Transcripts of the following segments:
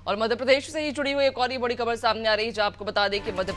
और मध्य प्रदेश से ही जुड़ी हुई एक और ही बड़ी खबर सामने आ रही है, जो आपको बता दें कि मध्य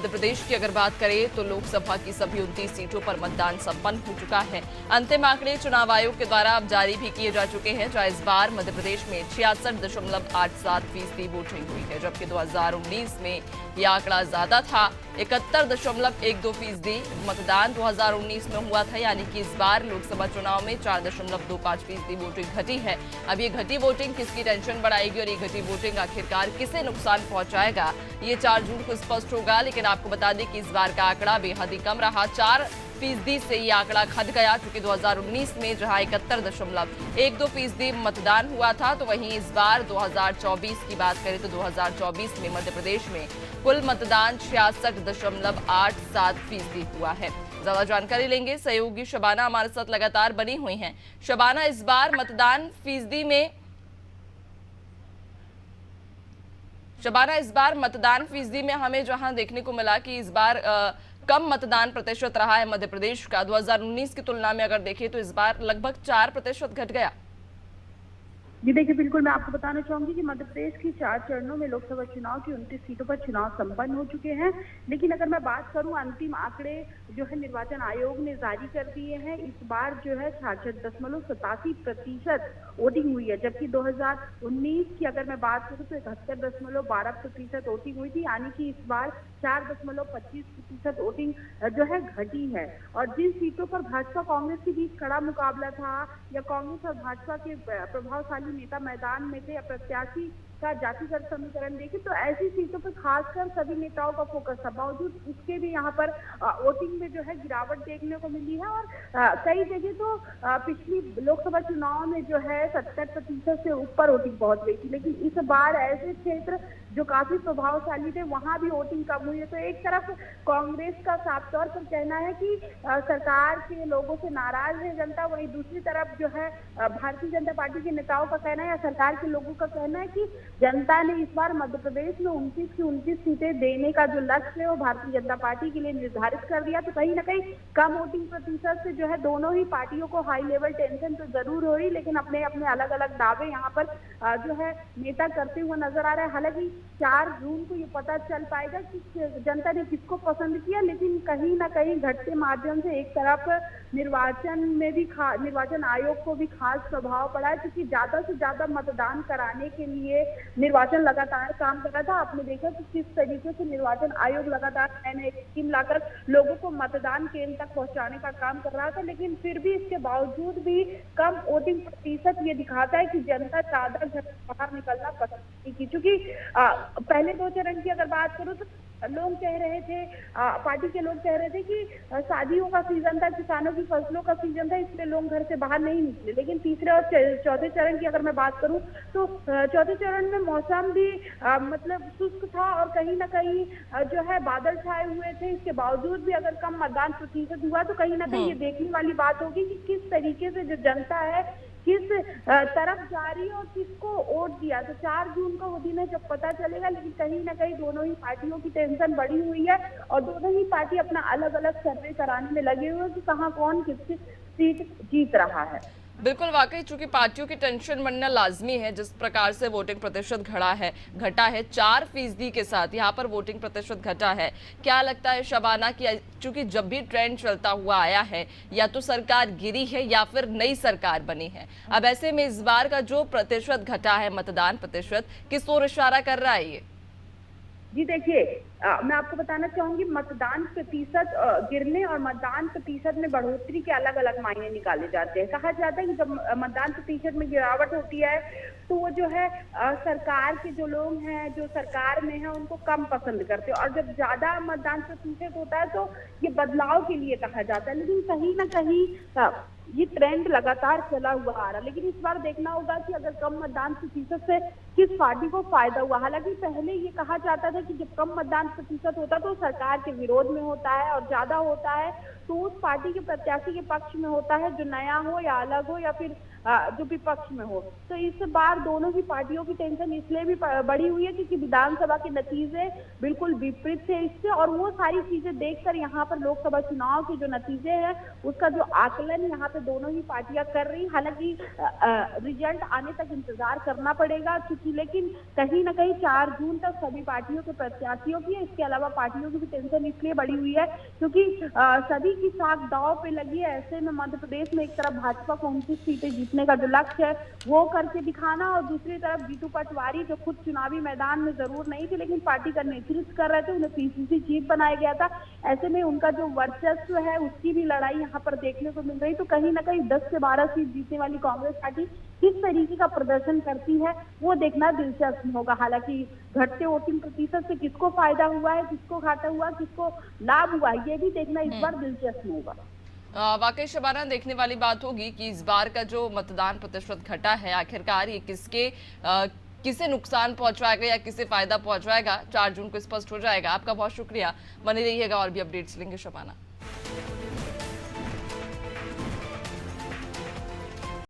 प्रदेश की अगर बात करें तो लोकसभा की सभी 29 सीटों पर मतदान संपन्न हो चुका है। अंतिम आंकड़े चुनाव आयोग के द्वारा अब जारी भी किए जा चुके हैं, जहां इस बार मध्य प्रदेश में 66.87% वोटिंग हुई है, जबकि 2019 में यह आंकड़ा ज्यादा था, 71.12% मतदान 2019 में हुआ था। यानी कि इस बार लोकसभा चुनाव में 4.25% वोटिंग घटी है। अब ये घटी वोटिंग किसकी टेंशन बढ़ाएगी और ये घटी वोटिंग आखिरकार किसे नुकसान पहुंचाएगा, ये 4 जून को स्पष्ट होगा। लेकिन आपको बता दें कि इस बार का आंकड़ा बेहद ही कम रहा, 4% से ये आंकड़ा घट गया, क्योंकि 2019 में जहां 71.12% मतदान हुआ था, तो वहीं इस बार 2024 की बात करें तो 2024 में मध्य प्रदेश में कुल मतदान 66.87% हुआ है। ज्यादा जानकारी लेंगे, सहयोगी शबाना हमारे साथ लगातार बनी हुई हैं। शबाना, इस बार मतदान फीसदी में हमें जहां देखने को मिला कि इस बार कम मतदान प्रतिशत रहा है मध्य प्रदेश का, 2019 की तुलना में अगर देखें तो इस बार लगभग 4% घट गया। जी देखिए, बिल्कुल मैं आपको बताना चाहूंगी कि मध्य प्रदेश की 4 चरणों में लोकसभा चुनाव की 29 सीटों पर चुनाव संपन्न हो चुके हैं। लेकिन अगर मैं बात करूं, अंतिम आंकड़े जो है निर्वाचन आयोग ने जारी कर दिए हैं। इस बार जो है 66.87% वोटिंग हुई है, जबकि 2019 की अगर मैं बात करूं तो 71.12% वोटिंग हुई थी। यानी कि इस बार 4.25% वोटिंग जो है घटी है। और जिन सीटों पर भाजपा कांग्रेस के बीच कड़ा मुकाबला था, या कांग्रेस और भाजपा के प्रभावशाली नेता मैदान में थे, या प्रत्याशी का जातिगत समीकरण देखें तो ऐसी सीटों पर खासकर सभी नेताओं का फोकस था। बावजूद उसके भी यहाँ पर वोटिंग में जो है गिरावट देखने को मिली है। और कई जगह तो पिछली लोकसभा चुनाव में जो है 70% से ऊपर वोटिंग पहुंच गई थी। लेकिन इस बार ऐसे क्षेत्र जो काफी प्रभावशाली थे वहां भी वोटिंग कम हुई है। तो एक तरफ कांग्रेस का साफ तौर पर कहना है कि सरकार के लोगों से नाराज है जनता, वहीं दूसरी तरफ जो है भारतीय जनता पार्टी के नेताओं का कहना है या सरकार के लोगों का कहना है कि जनता ने इस बार मध्य प्रदेश में 29 की 29 सीटें देने का जो लक्ष्य है वो भारतीय जनता पार्टी के लिए निर्धारित कर दिया। तो कहीं ना कहीं कम वोटिंग प्रतिशत से जो है दोनों ही पार्टियों को हाई लेवल टेंशन तो जरूर हो रही, लेकिन अपने अपने अलग अलग दावे यहाँ पर जो है नेता करते हुए नजर आ रहे हैं। हालांकि 4 जून को ये पता चल पाएगा कि जनता ने किसको पसंद किया, लेकिन कहीं ना कहीं घटते माध्यम से एक तरफ निर्वाचन में भी निर्वाचन आयोग को भी खास प्रभाव पड़ा है, क्योंकि ज्यादा से ज्यादा मतदान कराने के लिए निर्वाचन लगातार काम कर रहा था। आपने देखा कि किस तरीके से निर्वाचन आयोग लगातार नए नए स्कीम लाकर लोगों को मतदान केंद्र तक पहुंचाने का काम कर रहा था। लेकिन फिर भी इसके बावजूद भी कम वोटिंग प्रतिशत ये दिखाता है कि जनता ज्यादा घर से बाहर निकलना पसंद नहीं की। चूंकि पहले 2 चरण की अगर बात करूं तो लोग कह रहे थे, पार्टी के लोग कह रहे थे कि शादियों का सीजन था, किसानों की फसलों का सीजन था, इसलिए लोग घर से बाहर नहीं निकले। लेकिन तीसरे और चौथे चरण की अगर मैं बात करूं तो चौथे चरण में मौसम भी मतलब शुष्क था और कहीं ना कहीं जो है बादल छाए हुए थे। इसके बावजूद भी अगर कम मतदान प्रतिशत हुआ तो कहीं ना कहीं ये देखने वाली बात होगी कि किस तरीके से जो जनता है किस तरफ जा रही है और किसको वोट दिया। तो 4 जून का वो दिन है जब पता चलेगा। लेकिन कहीं ना कहीं दोनों ही पार्टियों की टेंशन बढ़ी हुई है और दोनों ही पार्टी अपना अलग अलग सर्वे कराने में लगे हुए हैं कि कहाँ कौन किस सीट जीत रहा है। बिल्कुल, वाकई चूंकि पार्टियों की टेंशन बनना लाजमी है, जिस प्रकार से वोटिंग प्रतिशत घटा है 4% के साथ यहाँ पर वोटिंग प्रतिशत घटा है। क्या लगता है शबाना कि चूंकि जब भी ट्रेंड चलता हुआ आया है, या तो सरकार गिरी है या फिर नई सरकार बनी है, अब ऐसे में इस बार का जो प्रतिशत घटा है मतदान प्रतिशत, किस ओर इशारा कर रहा है ये? जी देखिए, मैं आपको बताना चाहूंगी मतदान प्रतिशत गिरने और मतदान प्रतिशत में बढ़ोतरी के अलग अलग मायने निकाले जाते हैं। कहा जाता है कि जब मतदान प्रतिशत में गिरावट होती है तो वो जो है सरकार के जो लोग हैं जो सरकार में है उनको कम पसंद करते हैं, और जब ज्यादा मतदान प्रतिशत होता है तो ये बदलाव के लिए कहा जाता है। लेकिन कहीं ना कहीं ये ट्रेंड लगातार चला हुआ आ रहा है। लेकिन इस बार देखना होगा कि अगर कम मतदान प्रतिशत से किस पार्टी को फायदा हुआ। हालांकि पहले ये कहा जाता था कि जब कम मतदान प्रतिशत होता तो सरकार के विरोध में होता है और ज्यादा होता है तो उस पार्टी के प्रत्याशी के पक्ष में होता है, जो नया हो या अलग हो या फिर जो विपक्ष में हो। तो इस बार दोनों ही पार्टियों की टेंशन इसलिए भी बढ़ी हुई है क्योंकि विधानसभा के नतीजे बिल्कुल विपरीत थे इससे, और वो सारी चीजें देखकर यहाँ पर लोकसभा चुनाव के जो नतीजे हैं उसका जो आकलन यहाँ पे दोनों ही पार्टियां कर रही। हालांकि रिजल्ट आने तक इंतजार करना पड़ेगा क्योंकि लेकिन कहीं ना कहीं 4 जून तक सभी पार्टियों के प्रत्याशियों की, इसके अलावा पार्टियों की भी टेंशन इसलिए बढ़ी हुई है क्योंकि सभी की साख दांव पे लगी है। ऐसे में मध्य प्रदेश में एक तरफ भाजपा को 29 सीटें जीतने का जो लक्ष्य है वो करके दिखाना, और दूसरी तरफ जीतू पटवारी जो खुद चुनावी मैदान में जरूर नहीं थे लेकिन पार्टी का नेतृत्व कर रहे थे, उन्हें पीसीसी चीफ बनाया गया था। ऐसे में उनका जो वर्चस्व है उसकी भी लड़ाई यहाँ पर देखने को मिल रही। तो कहीं ना कहीं 10 से 12 सीट जीतने वाली कांग्रेस पार्टी किस तरीके का प्रदर्शन करती है वो देखना दिलचस्प होगा। हालांकि घटते वोटिंग प्रतिशत से किसको फायदा हुआ है, किसको घाटा हुआ, किसको लाभ हुआ, ये भी देखना इस बार दिलचस्प होगा। वाकई शबाना, देखने वाली बात होगी कि इस बार का जो मतदान प्रतिशत घटा है आखिरकार ये किसे नुकसान पहुंचाएगा या किसे फायदा पहुंचाएगा, 4 जून को स्पष्ट हो जाएगा। आपका बहुत शुक्रिया, बने रहिएगा और भी अपडेट्स लेंगे शबाना।